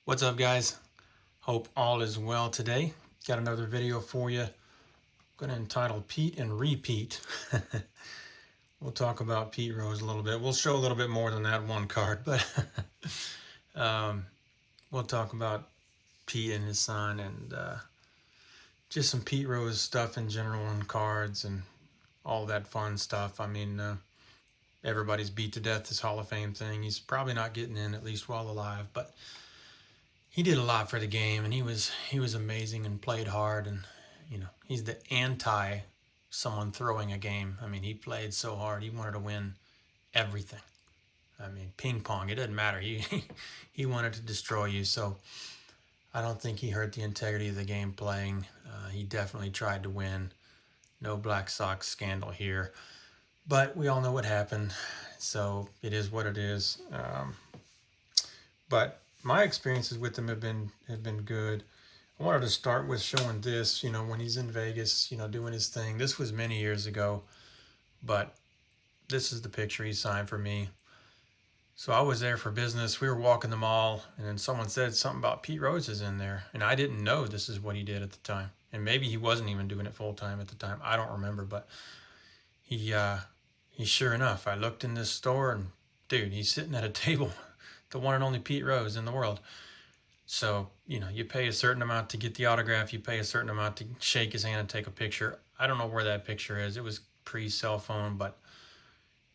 What's up, guys? Hope all is well today. Got another video for you. I'm going to entitle Pete and Repeat. We'll talk about Pete Rose a little bit. We'll show a little bit more than that one card, but we'll talk about Pete and his son and just some Pete Rose stuff in general and cards and all that fun stuff. I mean, everybody's beat to death this Hall of Fame thing. He's probably not getting in, at least while alive, but he did a lot for the game, and he was amazing and played hard, and he's the anti someone throwing a game. I mean, he played so hard. He wanted to win everything. I mean, ping pong, it doesn't matter. He wanted to destroy you. So I don't think he hurt the integrity of the game playing. He definitely tried to win. No Black Sox scandal here, but we all know what happened. So it is what it is. But my experiences with him have been good. I wanted to start with showing this, when he's in Vegas, doing his thing. This was many years ago, but this is the picture he signed for me. So I was there for business. We were walking the mall, and then someone said something about Pete Rose is in there, and I didn't know this is what he did at the time. And maybe he wasn't even doing it full time at the time. I don't remember, but he sure enough, I looked in this store, and dude, he's sitting at a table. The one and only Pete Rose in the world. So, you pay a certain amount to get the autograph. You pay a certain amount to shake his hand and take a picture. I don't know where that picture is. It was pre-cell phone, but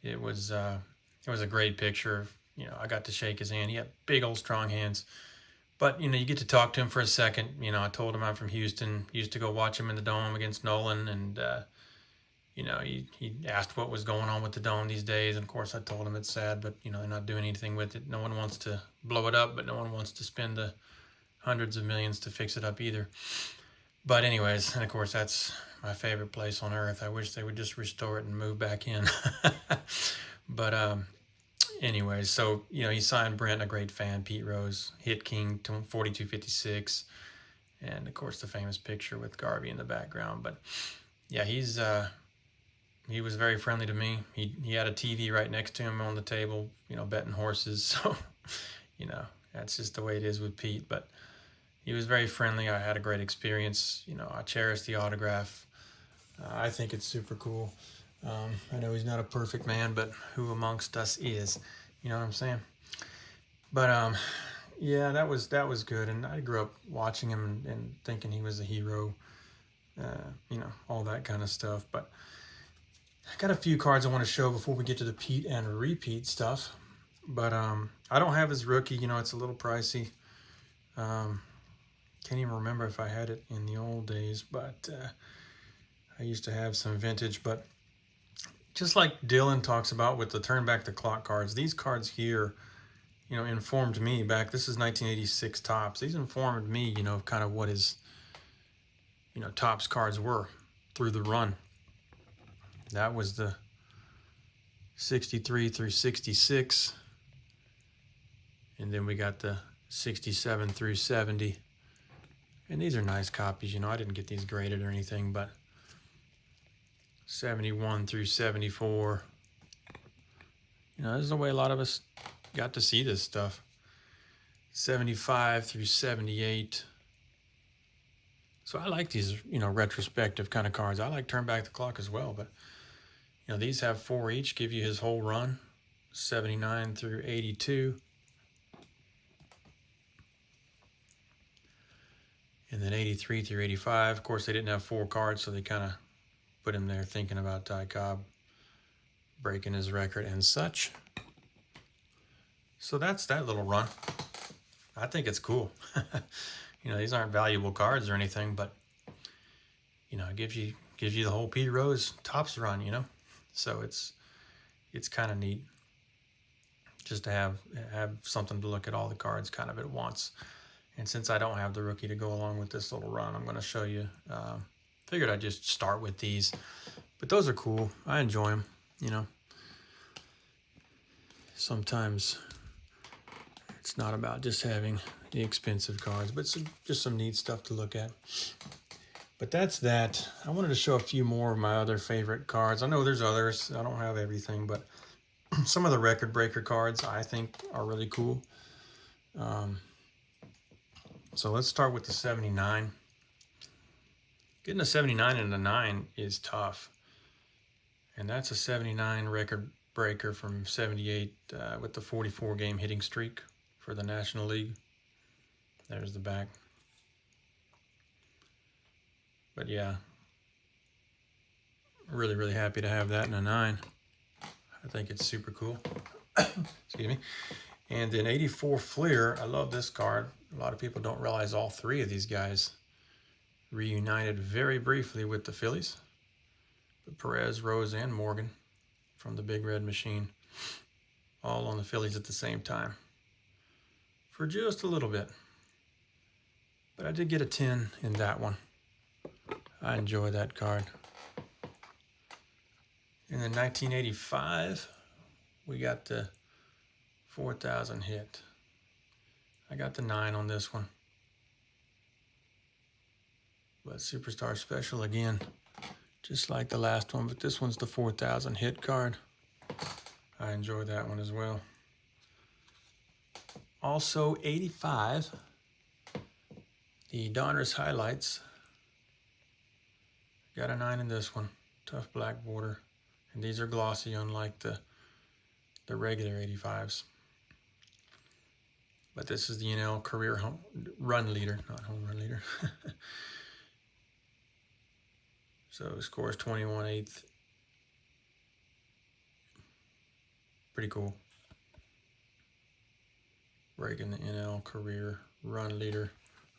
it was a great picture. I got to shake his hand. He had big old strong hands. But, you get to talk to him for a second. I told him I'm from Houston. Used to go watch him in the Dome against Nolan, and he asked what was going on with the Dome these days, and of course I told him it's sad, but they're not doing anything with it. No one wants to blow it up, but no one wants to spend the hundreds of millions to fix it up either. But anyways, and of course that's my favorite place on earth. I wish they would just restore it and move back in. But anyways, so he signed Brent, a great fan, Pete Rose, Hit King 4256, and of course the famous picture with Garvey in the background. But yeah, he was very friendly to me. He had a TV right next to him on the table, betting horses. So, that's just the way it is with Pete. But he was very friendly. I had a great experience. I cherish the autograph. I think it's super cool. I know he's not a perfect man, but who amongst us is? You know what I'm saying? But yeah, that was good. And I grew up watching him and thinking he was a hero. All that kind of stuff. But I got a few cards I want to show before we get to the Pete and Repeat stuff. But I don't have his rookie. It's a little pricey. Can't even remember if I had it in the old days, but I used to have some vintage. But just like Dylan talks about with the Turn Back the Clock cards, these cards here, informed me back. This is 1986 Topps. These informed me, kind of what his, Topps cards were through the run. That was the 63 through 66. And then we got the 67 through 70. And these are nice copies. I didn't get these graded or anything, but 71 through 74. This is the way a lot of us got to see this stuff. 75 through 78. So I like these, retrospective kind of cards. I like Turn Back the Clock as well, but these have 4 each, give you his whole run, 79 through 82. And then 83 through 85. Of course, they didn't have 4 cards, so they kind of put him there thinking about Ty Cobb breaking his record and such. So that's that little run. I think it's cool. These aren't valuable cards or anything, but, it gives you the whole Pete Rose Topps run, So it's kind of neat just to have something to look at all the cards kind of at once. And since I don't have the rookie to go along with this little run, I'm going to show you. Figured I'd just start with these. But those are cool. I enjoy them, Sometimes it's not about just having the expensive cards, but just some neat stuff to look at. But that's that. I wanted to show a few more of my other favorite cards. I know there's others. I don't have everything, but some of the record breaker cards I think are really cool. So let's start with the 79. Getting a 79 and a 9 is tough. And that's a 79 record breaker from 78 with the 44 game hitting streak for the National League. There's the back. But yeah, really, really happy to have that in a 9. I think it's super cool. Excuse me. And then 84 Fleer. I love this card. A lot of people don't realize all three of these guys reunited very briefly with the Phillies. But Perez, Rose, and Morgan from the Big Red Machine, all on the Phillies at the same time for just a little bit. But I did get a 10 in that one. I enjoy that card. And then 1985, we got the 4,000 hit. I got the 9 on this one. But Superstar Special again, just like the last one, but this one's the 4,000 hit card. I enjoy that one as well. Also 85, the Donruss Highlights. Got a 9 in this one. Tough black border. And these are glossy, unlike the regular 85s. But this is the NL career run leader, not home run leader. So scores 21/8. Pretty cool. Breaking the NL career run leader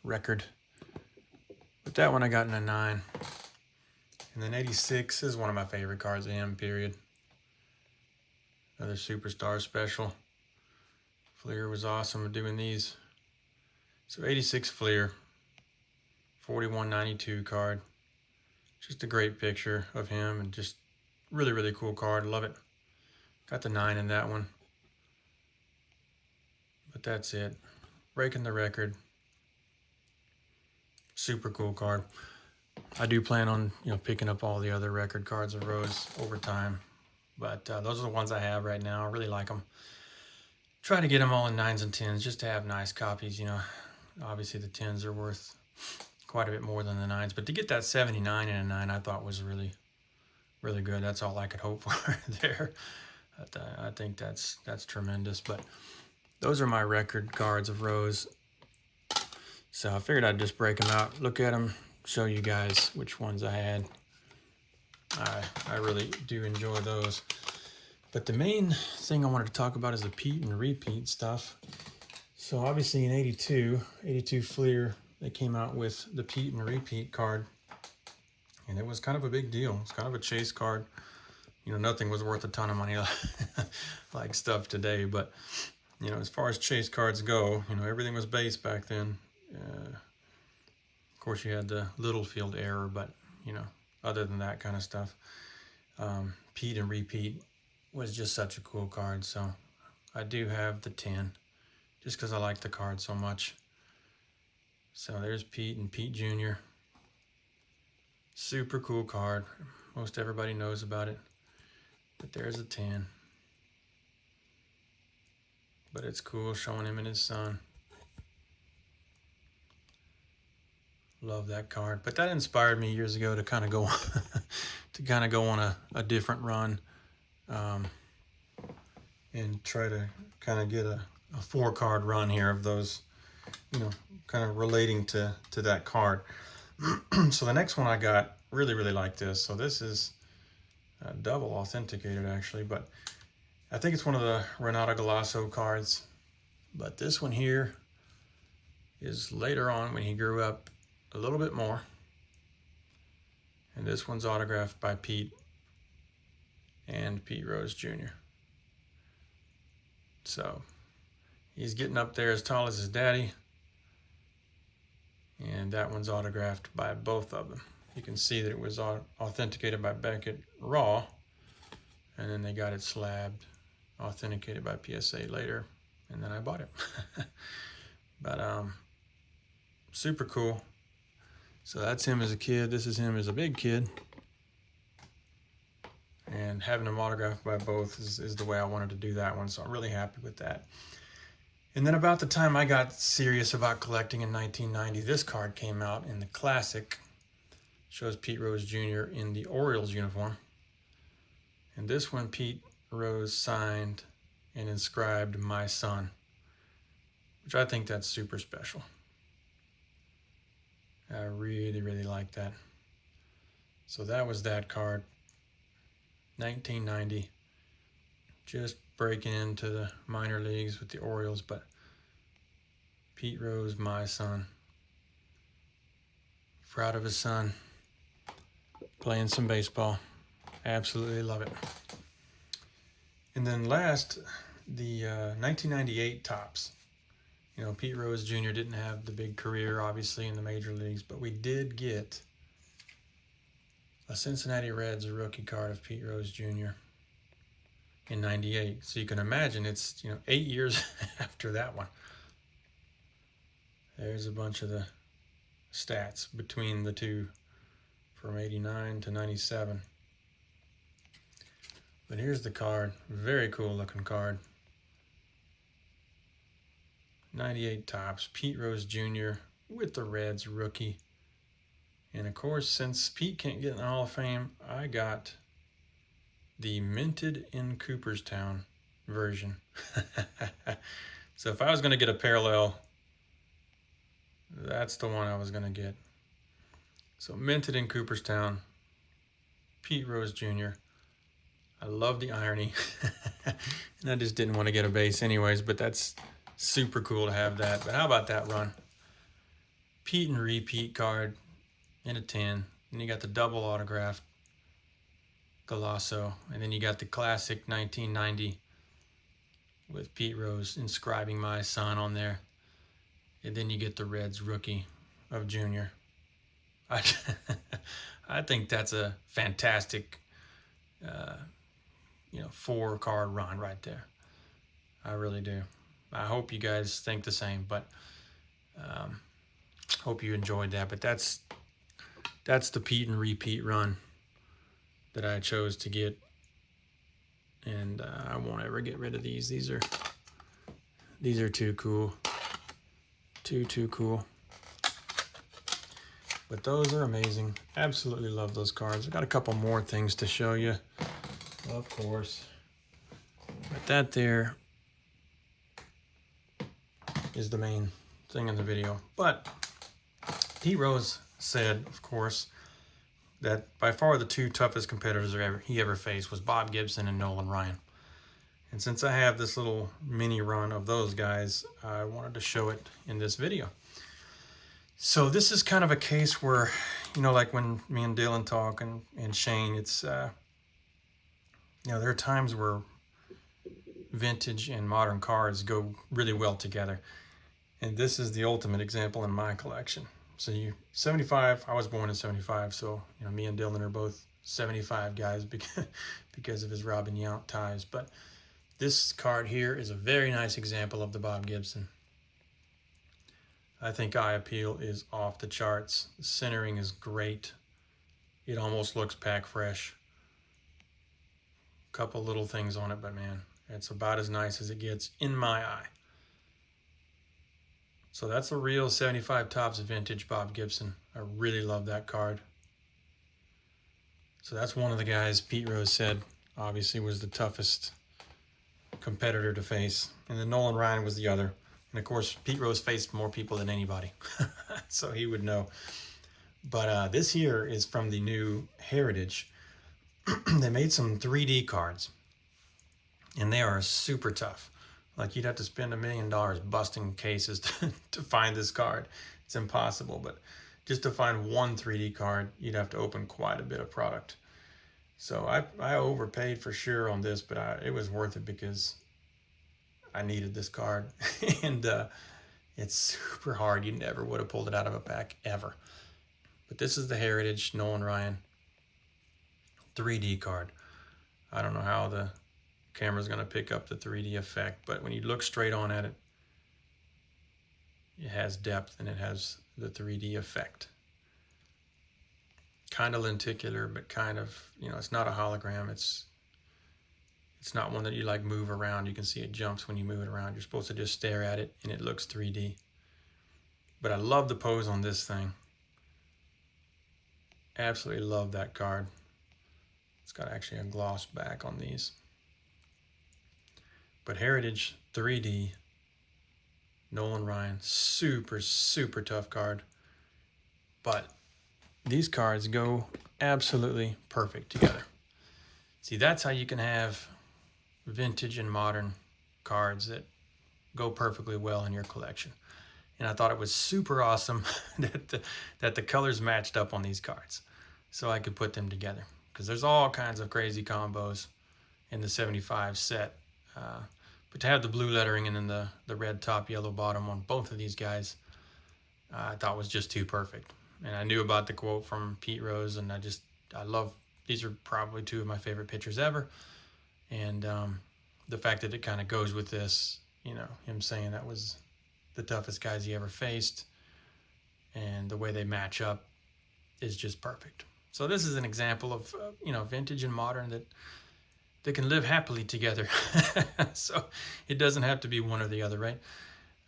record. But that one I got in a 9. And then 86 is one of my favorite cards of him, period. Another Superstar Special. Fleer was awesome at doing these. So 86 Fleer. 41/92 card. Just a great picture of him and just really, really cool card. Love it. Got the 9 in that one. But that's it. Breaking the record. Super cool card. I do plan on, picking up all the other record cards of Rose over time. But those are the ones I have right now. I really like them. Try to get them all in 9s and 10s just to have nice copies, Obviously the 10s are worth quite a bit more than the 9s. But to get that 79 and a 9 I thought was really, really good. That's all I could hope for there. I think that's tremendous. But those are my record cards of Rose. So I figured I'd just break them out, look at them, show you guys which ones I had. I really do enjoy those. But the main thing I wanted to talk about is the Pete and repeat stuff. So obviously in 82 Fleer, they came out with the Pete and repeat card. And it was kind of a big deal. It's kind of a chase card. Nothing was worth a ton of money like stuff today. But, as far as chase cards go, everything was base back then. Of course, you had the Littlefield error, but, other than that kind of stuff, Pete and repeat was just such a cool card. So I do have the 10 just because I like the card so much. So there's Pete and Pete Jr. Super cool card. Most everybody knows about it. But there's a 10. But it's cool showing him and his son. Love that card. But that inspired me years ago to kind of go on a different run, and try to kind of get a 4-card run here of those, kind of relating to that card. So the next one I got, really, really like this. So this is double authenticated actually, but I think it's one of the Renato Galasso cards. But this one here is later on when he grew up a little bit more. And this one's autographed by Pete and Pete Rose Jr. So he's getting up there as tall as his daddy. And that one's autographed by both of them. You can see that it was authenticated by Beckett raw, and then they got it slabbed, authenticated by PSA later, and then I bought it. But super cool. So that's him as a kid. This is him as a big kid. And having them autographed by both is the way I wanted to do that one. So I'm really happy with that. And then about the time I got serious about collecting in 1990, this card came out in the Classic. Shows Pete Rose Jr. in the Orioles uniform. And this one Pete Rose signed and inscribed "My Son," which I think that's super special. I really, really like that. So that was that card. 1990. Just breaking into the minor leagues with the Orioles, but Pete Rose, "My Son." Proud of his son. Playing some baseball. Absolutely love it. And then last, the 1998 Topps. You know, Pete Rose Jr. didn't have the big career, obviously, in the major leagues, but we did get a Cincinnati Reds rookie card of Pete Rose Jr. in 98. So you can imagine it's, 8 years after that one. There's a bunch of the stats between the two from 89 to 97. But here's the card. Very cool looking card. 98 Topps, Pete Rose Jr. with the Reds rookie. And of course, since Pete can't get in the Hall of Fame, I got the minted in Cooperstown version. So if I was going to get a parallel, that's the one I was going to get. So minted in Cooperstown, Pete Rose Jr. I love the irony. And I just didn't want to get a base anyways, but that's super cool to have that. But how about that run? Pete and repeat card in a tin. And you got the double autographed Golasso. And then you got the classic 1990 with Pete Rose inscribing "My Son" on there. And then you get the Reds rookie of Junior. I think that's a fantastic 4-card run right there. I really do. I hope you guys think the same, but hope you enjoyed that. But that's the Pete and repeat run that I chose to get, and I won't ever get rid of these. These are too cool. Too cool. But those are amazing. Absolutely love those cards. I've got a couple more things to show you, of course. But that there is the main thing in the video. But Pete Rose said, of course, that by far the two toughest competitors he ever faced was Bob Gibson and Nolan Ryan. And since I have this little mini run of those guys, I wanted to show it in this video. So this is kind of a case where, like when me and Dylan talk and Shane, it's, there are times where vintage and modern cards go really well together. And this is the ultimate example in my collection. So 75, I was born in 75, so me and Dylan are both 75 guys because of his Robin Yount ties. But this card here is a very nice example of the Bob Gibson. I think eye appeal is off the charts. The centering is great. It almost looks pack fresh. Couple little things on it, but man, it's about as nice as it gets in my eye. So that's a real 75 Topps vintage Bob Gibson. I really love that card. So that's one of the guys Pete Rose said obviously was the toughest competitor to face. And then Nolan Ryan was the other. And of course, Pete Rose faced more people than anybody. So he would know. But this here is from the new Heritage. They made some 3D cards. And they are super tough. Like you'd have to spend $1 million busting cases to find this card. It's impossible. But just to find one 3D card, you'd have to open quite a bit of product. So I overpaid for sure on this, but it was worth it because I needed this card. And it's super hard. You never would have pulled it out of a pack ever. But this is the Heritage Nolan Ryan 3D card. I don't know how the camera's going to pick up the 3D effect, but when you look straight on at it, it has depth and it has the 3D effect. Kind of lenticular, but kind of, it's not a hologram. It's It's not one that you like move around. You can see it jumps when you move it around. You're supposed to just stare at it and it looks 3D. But I love the pose on this thing. Absolutely love that card. It's got actually a gloss back on these. But Heritage 3D, Nolan Ryan, super, super tough card. But these cards go absolutely perfect together. See, that's how you can have vintage and modern cards that go perfectly well in your collection. And I thought it was super awesome that the colors matched up on these cards, so I could put them together, because there's all kinds of crazy combos in the 75 set. But to have the blue lettering and then the red top, yellow bottom on both of these guys, I thought was just too perfect. And I knew about the quote from Pete Rose, and I love, these are probably two of my favorite pitchers ever. And the fact that it kind of goes with this, you know, him saying that was the toughest guys he ever faced, and the way they match up is just perfect. So this is an example of, you know, vintage and modern that they can live happily together. So it doesn't have to be one or the other, right?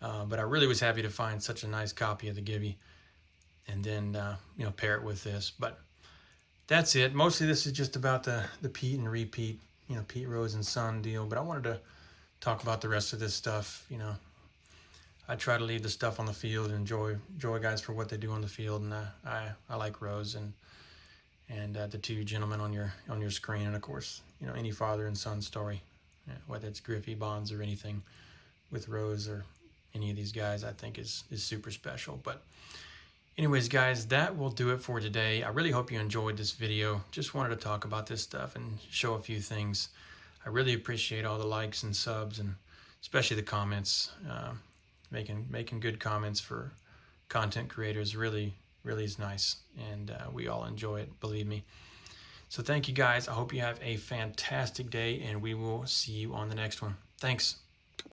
But I really was happy to find such a nice copy of the Gibby, and then you know, pair it with this. But that's it. Mostly this is just about the Pete and repeat, you know, Pete Rose and Son deal. But I wanted to talk about the rest of this stuff. You know, I try to leave the stuff on the field and enjoy guys for what they do on the field, and I like Rose and the two gentlemen on your screen, and of course, you know, any father and son story, whether it's Griffey, Bonds, or anything with Rose or any of these guys, I think is super special. But anyways, guys, that will do it for today. I really hope you enjoyed this video. Just wanted to talk about this stuff and show a few things. I really appreciate all the likes and subs, and especially the comments. Making good comments for content creators really is nice, and we all enjoy it, believe me. So thank you, guys. I hope you have a fantastic day, and we will see you on the next one. Thanks.